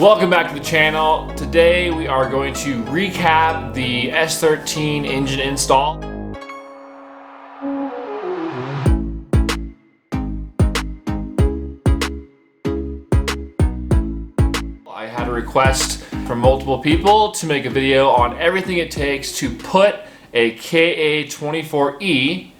Welcome back to the channel. Today we are going to recap the S13 engine install. I had a request from multiple people to make a video on everything it takes to put a KA24E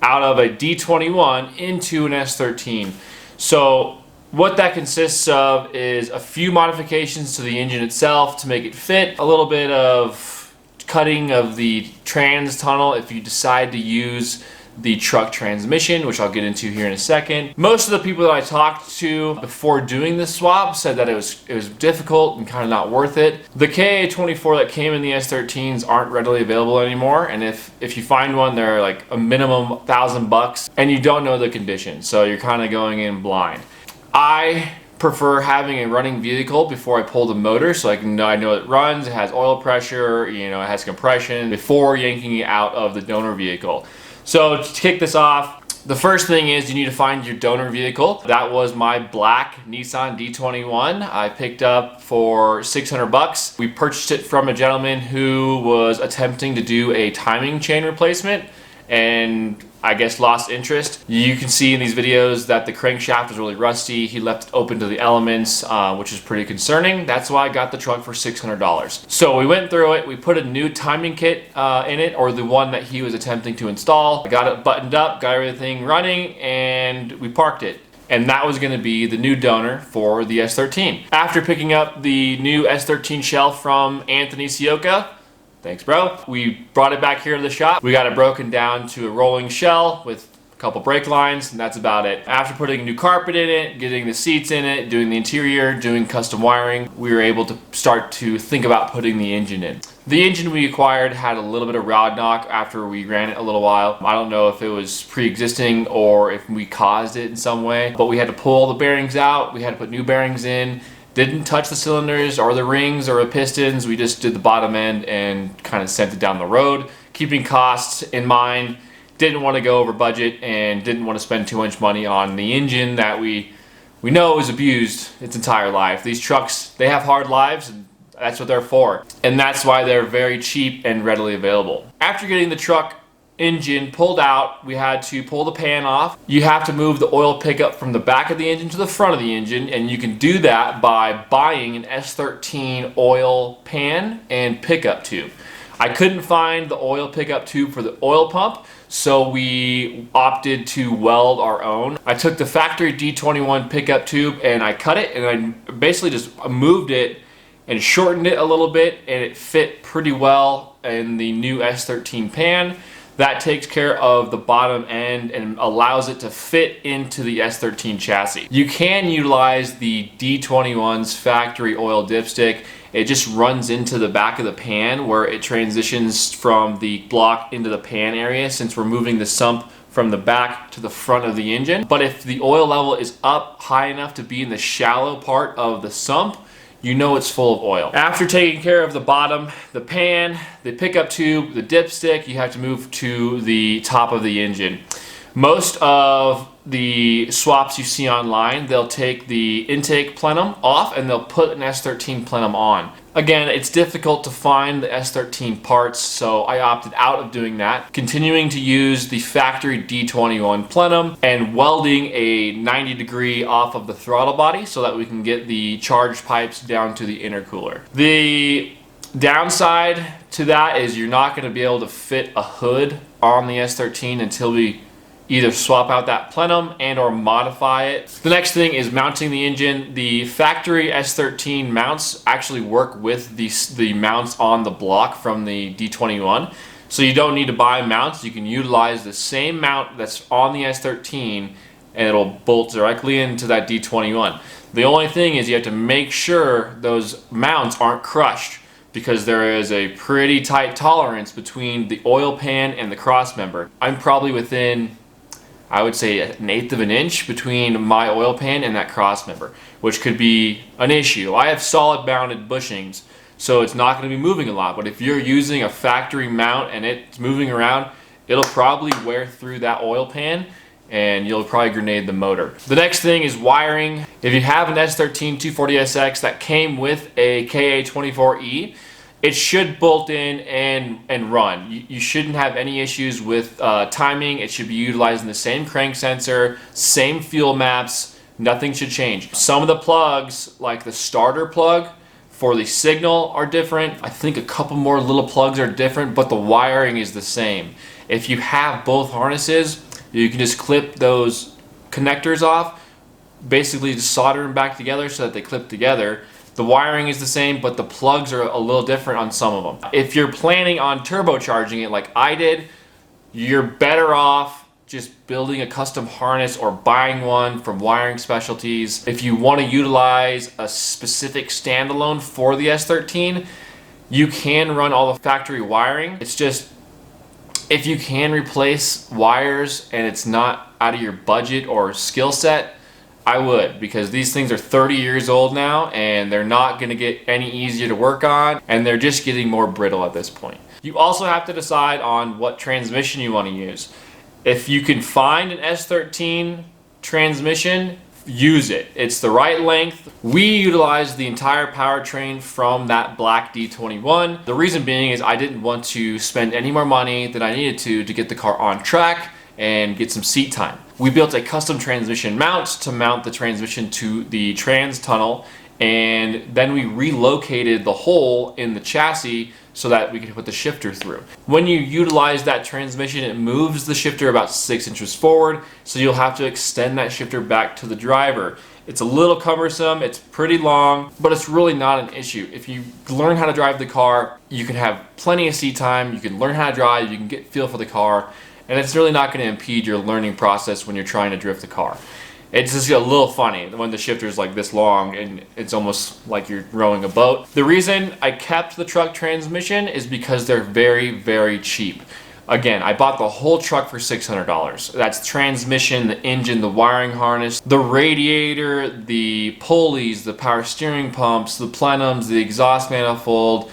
out of a D21 into an S13. So what that consists of is a few modifications to the engine itself to make it fit, a little bit of cutting of the trans tunnel if you decide to use the truck transmission, which I'll get into here in a second. Most of the people that I talked to before doing this swap said that it was difficult and kind of not worth it. The KA24 that came in the S13s aren't readily available anymore, and if you find one, they're like a minimum $1,000 and you don't know the condition, so you're kind of going in blind. I prefer having a running vehicle before I pull the motor, so I know it runs, it has oil pressure, it has compression before yanking it out of the donor vehicle. So to kick this off, the first thing is you need to find your donor vehicle. That was my black Nissan D21 I picked up for $600. We purchased it from a gentleman who was attempting to do a timing chain replacement and I guess lost interest. You can see in these videos that the crankshaft was really rusty. He left it open to the elements, which is pretty concerning. That's why I got the truck for $600. So we went through it, we put a new timing kit in it, or the one that he was attempting to install. I got it buttoned up, got everything running, and we parked it. And that was going to be the new donor for the S13. After picking up the new S13 shell from Anthony Sioka, thanks, bro, we brought it back here to the shop. We got it broken down to a rolling shell with a couple brake lines, and that's about it. After putting new carpet in it, getting the seats in it, doing the interior, doing custom wiring, we were able to start to think about putting the engine in. The engine we acquired had a little bit of rod knock after we ran it a little while. I don't know if it was pre-existing or if we caused it in some way, but we had to pull all the bearings out, we had to put new bearings in. Didn't touch the cylinders or the rings or the pistons. We just did the bottom end and kind of sent it down the road, keeping costs in mind. Didn't want to go over budget and didn't want to spend too much money on the engine that we know is abused its entire life. These trucks, they have hard lives, and that's what they're for. And that's why they're very cheap and readily available. After getting the truck engine pulled out, we had to pull the pan off. You have to move the oil pickup from the back of the engine to the front of the engine, and you can do that by buying an S13 oil pan and pickup tube. I couldn't find the oil pickup tube for the oil pump, so we opted to weld our own. I took the factory D21 pickup tube and I cut it, and I basically just moved it and shortened it a little bit, and it fit pretty well in the new S13 pan. That takes care of the bottom end and allows it to fit into the S13 chassis. You can utilize the D21's factory oil dipstick. It just runs into the back of the pan where it transitions from the block into the pan area, since we're moving the sump from the back to the front of the engine. But if the oil level is up high enough to be in the shallow part of the sump, you know it's full of oil. After taking care of the bottom, the pan, the pickup tube, the dipstick, you have to move to the top of the engine. Most of the swaps you see online, they'll take the intake plenum off and they'll put an S13 plenum on. Again, it's difficult to find the S13 parts, so I opted out of doing that, continuing to use the factory D21 plenum and welding a 90-degree off of the throttle body so that we can get the charged pipes down to the intercooler. The downside to that is you're not going to be able to fit a hood on the S13 until we either swap out that plenum and or modify it. The next thing is mounting the engine. The factory S13 mounts actually work with the mounts on the block from the D21. So you don't need to buy mounts. You can utilize the same mount that's on the S13 and it'll bolt directly into that D21. The only thing is you have to make sure those mounts aren't crushed, because there is a pretty tight tolerance between the oil pan and the cross member. I'm probably within, I would say, 1/8 of an inch between my oil pan and that cross member, which could be an issue. I have solid mounted bushings, so it's not going to be moving a lot, but if you're using a factory mount and it's moving around, it'll probably wear through that oil pan and you'll probably grenade the motor. The next thing is wiring. If you have an S13 240SX that came with a KA24E, it should bolt in and run. You shouldn't have any issues with timing. It should be utilizing the same crank sensor, same fuel maps. Nothing should change. Some of the plugs, like the starter plug for the signal, are different. I think a couple more little plugs are different, but the wiring is the same. If you have both harnesses, you can just clip those connectors off, basically just solder them back together so that they clip together. The wiring is the same, but the plugs are a little different on some of them. If you're planning on turbocharging it like I did, you're better off just building a custom harness or buying one from Wiring Specialties. If you want to utilize a specific standalone for the S13, you can run all the factory wiring. It's just, if you can replace wires and it's not out of your budget or skill set, I would, because these things are 30 years old now and they're not going to get any easier to work on, and they're just getting more brittle at this point. You also have to decide on what transmission you want to use. If you can find an S13 transmission, use it. It's the right length. We utilized the entire powertrain from that black D21. The reason being is I didn't want to spend any more money than I needed to get the car on track and get some seat time. We built a custom transmission mount to mount the transmission to the trans tunnel, and then we relocated the hole in the chassis so that we could put the shifter through. When you utilize that transmission, it moves the shifter about 6 inches forward, so you'll have to extend that shifter back to the driver. It's a little cumbersome, it's pretty long, but it's really not an issue. If you learn how to drive the car, you can have plenty of seat time, you can learn how to drive, you can get feel for the car, and it's really not going to impede your learning process when you're trying to drift the car. It's just a little funny when the shifter is like this long and it's almost like you're rowing a boat. The reason I kept the truck transmission is because they're very, very cheap. Again, I bought the whole truck for $600. That's transmission, the engine, the wiring harness, the radiator, the pulleys, the power steering pumps, the plenums, the exhaust manifold.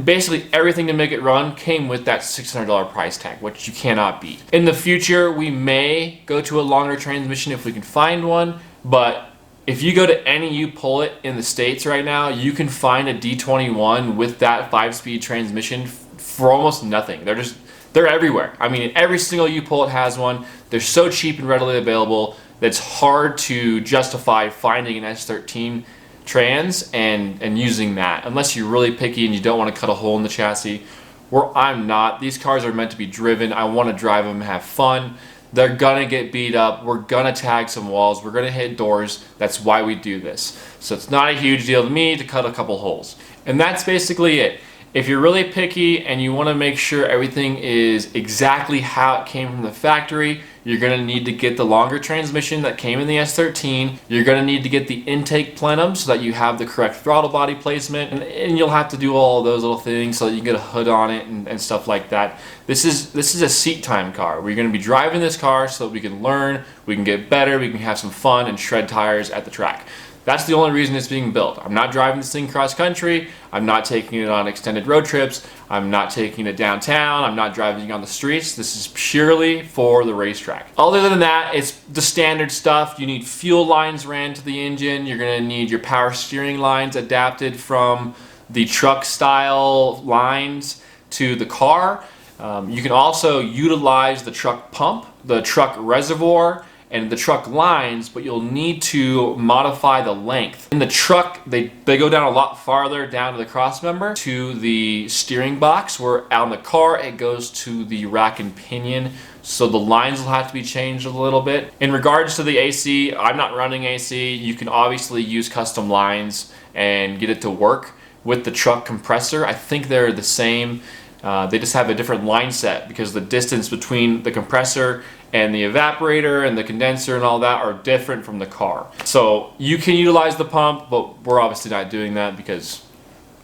Basically everything to make it run came with that $600 price tag, which you cannot beat. In the future, we may go to a longer transmission if we can find one, but if you go to any U-Pull-It in the States right now, you can find a D21 with that 5-speed transmission for almost nothing. They're everywhere. I mean, every single U-Pull-It has one. They're so cheap and readily available that it's hard to justify finding an S13 trans and using that, unless you're really picky and you don't want to cut a hole in the chassis. Where I'm not. These cars are meant to be driven. I want to drive them and have fun. They're gonna get beat up. We're gonna tag some walls. We're gonna hit doors. That's why we do this. So it's not a huge deal to me to cut a couple holes. And that's basically it. If you're really picky and you want to make sure everything is exactly how it came from the factory, you're going to need to get the longer transmission that came in the S13. You're going to need to get the intake plenum so that you have the correct throttle body placement, and you'll have to do all those little things so that you can get a hood on it and stuff like that. This is a seat time car. We're going to be driving this car so that we can learn, we can get better, we can have some fun and shred tires at the track. That's the only reason it's being built. I'm not driving this thing cross country. I'm not taking it on extended road trips. I'm not taking it downtown. I'm not driving it on the streets. This is purely for the racetrack. Other than that, it's the standard stuff. You need fuel lines ran to the engine. You're gonna need your power steering lines adapted from the truck style lines to the car. You can also utilize the truck pump, the truck reservoir, and the truck lines, but you'll need to modify the length. In the truck, they go down a lot farther down to the crossmember to the steering box, where on the car it goes to the rack and pinion, so the lines will have to be changed a little bit. In regards to the AC, I'm not running AC. You can obviously use custom lines and get it to work with the truck compressor. I think they're the same. They just have a different line set because the distance between the compressor and the evaporator and the condenser and all that are different from the car. So you can utilize the pump, but we're obviously not doing that because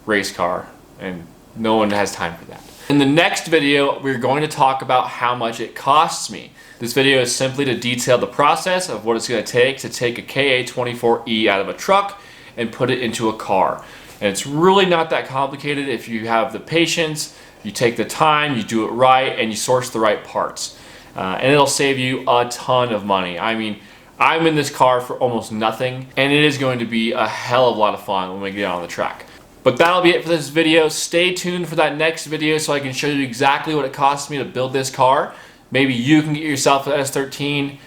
race car and no one has time for that. In the next video, we're going to talk about how much it costs me. This video is simply to detail the process of what it's going to take a KA24E out of a truck and put it into a car. And it's really not that complicated if you have the patience, you take the time, you do it right, and you source the right parts. and it'll save you a ton of money. I mean, I'm in this car for almost nothing, and it is going to be a hell of a lot of fun when we get out on the track. But that'll be it for this video. Stay tuned for that next video so I can show you exactly what it costs me to build this car. Maybe you can get yourself an S13,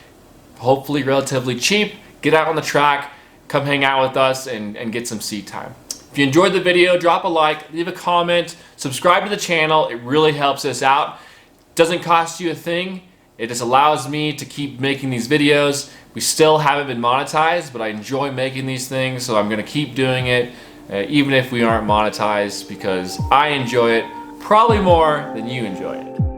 hopefully relatively cheap, get out on the track, come hang out with us and get some seat time. If you enjoyed the video, drop a like, leave a comment, subscribe to the channel. It really helps us out. Doesn't cost you a thing. It just allows me to keep making these videos. We still haven't been monetized, but I enjoy making these things, so I'm gonna keep doing it, even if we aren't monetized, because I enjoy it probably more than you enjoy it.